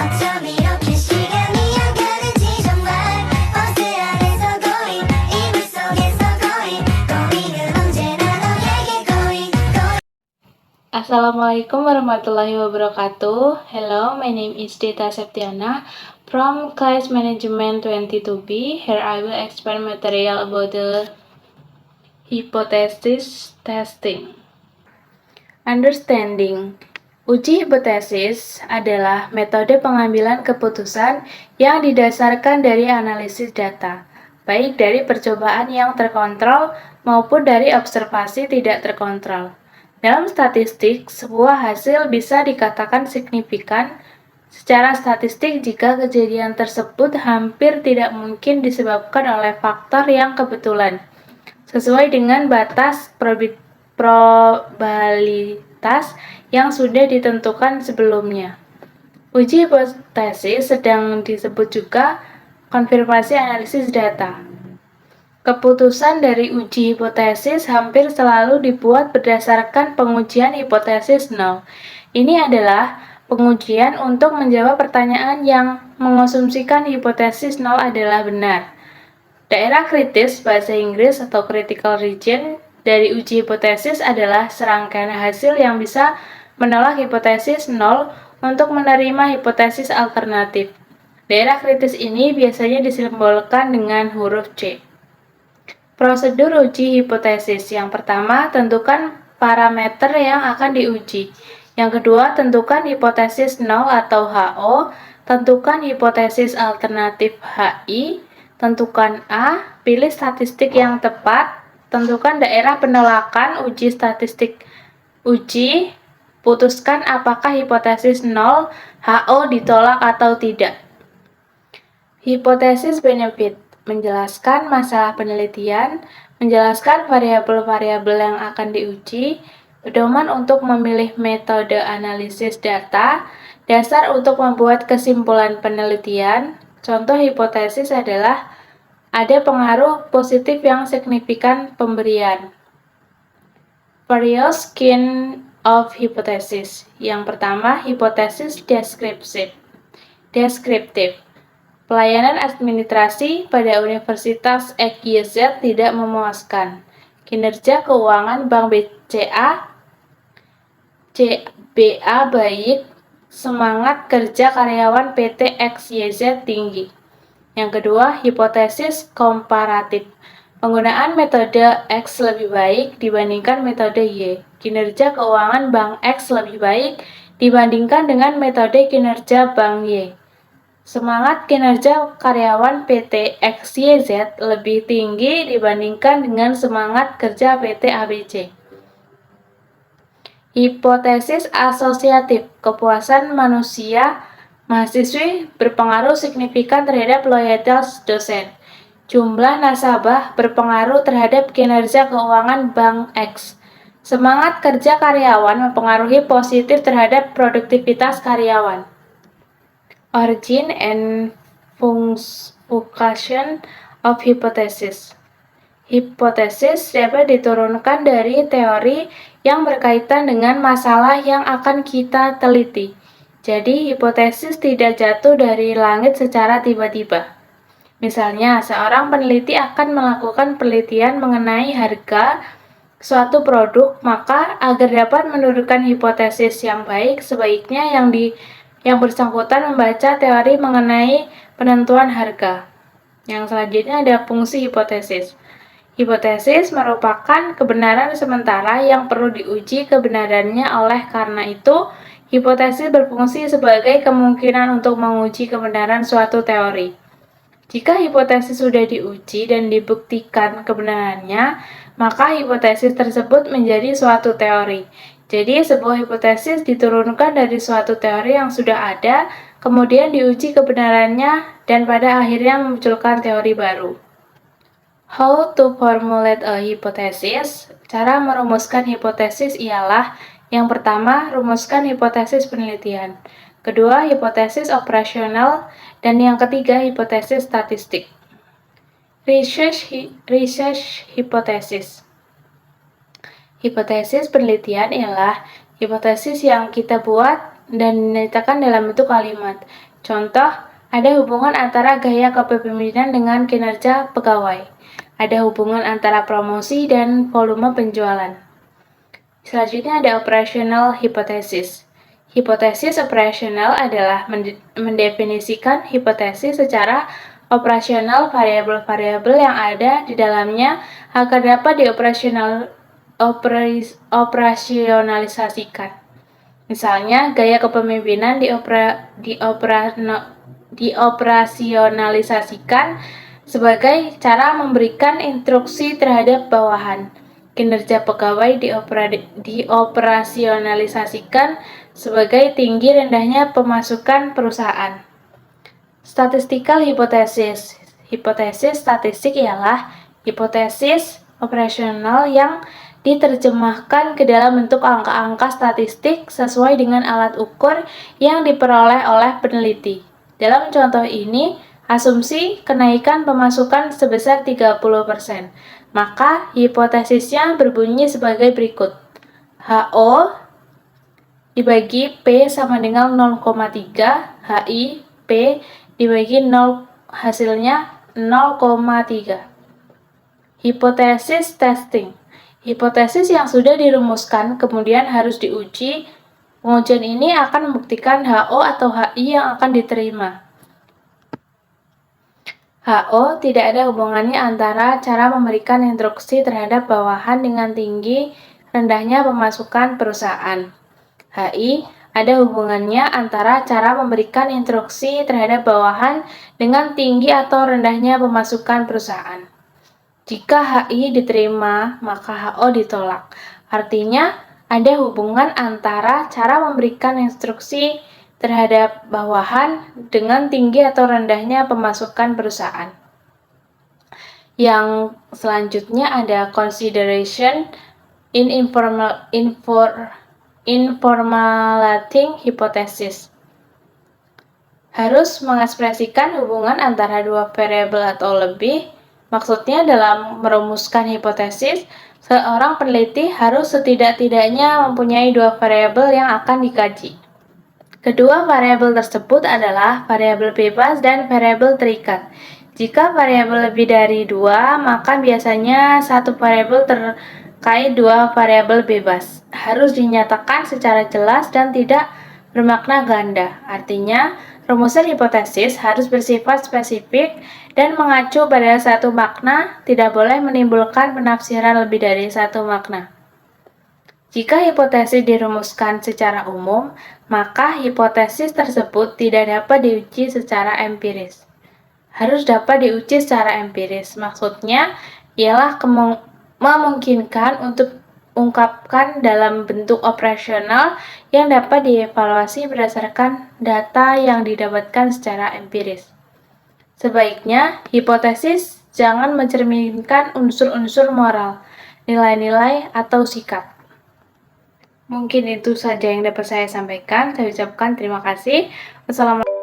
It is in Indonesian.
어쩜 이렇게 시간이 안 가는지 정말 버스 안에서 고인 이불 속에서 고인 고인은 언제나 너에게 고인 Assalamualaikum warahmatullahi wabarakatuh. Hello, my name is Dita Septiana from Class Management 22B. Here I will explain material about the hypothesis testing. Understanding. Uji hipotesis adalah metode pengambilan keputusan yang didasarkan dari analisis data, baik dari percobaan yang terkontrol maupun dari observasi tidak terkontrol. Dalam statistik, sebuah hasil bisa dikatakan signifikan secara statistik jika kejadian tersebut hampir tidak mungkin disebabkan oleh faktor yang kebetulan, sesuai dengan batas probabilitas yang sudah ditentukan sebelumnya. Uji hipotesis sedang disebut juga konfirmasi analisis data. Keputusan dari uji hipotesis hampir selalu dibuat berdasarkan pengujian hipotesis nol. Ini adalah pengujian untuk menjawab pertanyaan yang mengasumsikan hipotesis nol adalah benar. Daerah kritis bahasa Inggris atau critical region dari uji hipotesis adalah serangkaian hasil yang bisa menolak hipotesis nol untuk menerima hipotesis alternatif. Daerah kritis ini biasanya disimbolkan dengan huruf C. Prosedur uji hipotesis. Yang pertama, tentukan parameter yang akan diuji. Yang kedua, tentukan hipotesis nol atau HO. Tentukan hipotesis alternatif HI. Tentukan A. Pilih statistik yang tepat. Tentukan daerah penolakan uji statistik uji. Putuskan apakah hipotesis nol HO ditolak atau tidak. Hipotesis benefit menjelaskan masalah penelitian, menjelaskan variabel-variabel yang akan diuji, pedoman untuk memilih metode analisis data, dasar untuk membuat kesimpulan penelitian. Contoh hipotesis adalah ada pengaruh positif yang signifikan pemberian. Various kind of hypothesis. Yang pertama, hipotesis deskriptif. Pelayanan administrasi pada Universitas XYZ tidak memuaskan. Kinerja keuangan Bank CBA baik, semangat kerja karyawan PT XYZ tinggi. Yang kedua, hipotesis komparatif. Penggunaan metode X lebih baik dibandingkan metode Y. Kinerja keuangan Bank X lebih baik dibandingkan dengan metode kinerja Bank Y. Semangat kinerja karyawan PT XYZ lebih tinggi dibandingkan dengan semangat kerja PT ABC. Hipotesis asosiatif. Kepuasan mahasiswi berpengaruh signifikan terhadap loyalitas dosen. Jumlah nasabah berpengaruh terhadap kinerja keuangan Bank X. Semangat kerja karyawan mempengaruhi positif terhadap produktivitas karyawan. Origin and function of hypothesis. Hipotesis dapat diturunkan dari teori yang berkaitan dengan masalah yang akan kita teliti. Jadi, hipotesis tidak jatuh dari langit secara tiba-tiba. Misalnya, seorang peneliti akan melakukan penelitian mengenai harga suatu produk, maka agar dapat menurunkan hipotesis yang baik, sebaiknya yang bersangkutan membaca teori mengenai penentuan harga. Yang selanjutnya ada fungsi hipotesis. Hipotesis merupakan kebenaran sementara yang perlu diuji kebenarannya, oleh karena itu, hipotesis berfungsi sebagai kemungkinan untuk menguji kebenaran suatu teori. Jika hipotesis sudah diuji dan dibuktikan kebenarannya, maka hipotesis tersebut menjadi suatu teori. Jadi, sebuah hipotesis diturunkan dari suatu teori yang sudah ada, kemudian diuji kebenarannya, dan pada akhirnya memunculkan teori baru. How to formulate a hypothesis? Cara merumuskan hipotesis ialah: yang pertama, rumuskan hipotesis penelitian. Kedua, hipotesis operasional. Dan yang ketiga, hipotesis statistik. Research hypothesis. Hipotesis penelitian ialah hipotesis yang kita buat dan dinyatakan dalam bentuk kalimat. Contoh, ada hubungan antara gaya kepemimpinan dengan kinerja pegawai. Ada hubungan antara promosi dan volume penjualan. Selanjutnya ada operational hypothesis. Hipotesis operasional adalah mendefinisikan hipotesis secara operasional variabel-variabel yang ada di dalamnya agar dapat operasionalisasikan. Misalnya, gaya kepemimpinan dioperasionalisasikan sebagai cara memberikan instruksi terhadap bawahan. Kinerja pegawai dioperasionalisasikan sebagai tinggi rendahnya pemasukan perusahaan. Statistical hypothesis. Hipotesis statistik ialah hipotesis operasional yang diterjemahkan ke dalam bentuk angka-angka statistik sesuai dengan alat ukur yang diperoleh oleh peneliti. Dalam contoh ini, asumsi kenaikan pemasukan sebesar 30%. Maka hipotesisnya berbunyi sebagai berikut. HO dibagi P sama dengan 0,3, HI P dibagi 0, hasilnya 0,3. Hipotesis testing. Hipotesis yang sudah dirumuskan kemudian harus diuji. Pengujian ini akan membuktikan HO atau HI yang akan diterima. HO tidak ada hubungannya antara cara memberikan instruksi terhadap bawahan dengan tinggi rendahnya pemasukan perusahaan. HI ada hubungannya antara cara memberikan instruksi terhadap bawahan dengan tinggi atau rendahnya pemasukan perusahaan. Jika HI diterima, maka HO ditolak. Artinya, ada hubungan antara cara memberikan instruksi terhadap bawahan dengan tinggi atau rendahnya pemasukan perusahaan. Yang selanjutnya ada consideration in informating hypothesis. Harus mengekspresikan hubungan antara dua variabel atau lebih. Maksudnya dalam merumuskan hipotesis, seorang peneliti harus setidak-tidaknya mempunyai dua variabel yang akan dikaji. Kedua variabel tersebut adalah variabel bebas dan variabel terikat. Jika variabel lebih dari dua, maka biasanya satu variabel terkait dua variabel bebas. Harus dinyatakan secara jelas dan tidak bermakna ganda. Artinya, rumusan hipotesis harus bersifat spesifik dan mengacu pada satu makna, tidak boleh menimbulkan penafsiran lebih dari satu makna. Jika hipotesis dirumuskan secara umum, maka hipotesis tersebut tidak dapat diuji secara empiris. Harus dapat diuji secara empiris. Maksudnya ialah memungkinkan untuk ungkapkan dalam bentuk operasional yang dapat dievaluasi berdasarkan data yang didapatkan secara empiris. Sebaiknya, hipotesis jangan mencerminkan unsur-unsur moral, nilai-nilai, atau sikap. Mungkin itu saja yang dapat saya sampaikan. Saya ucapkan terima kasih. Wassalamualaikum.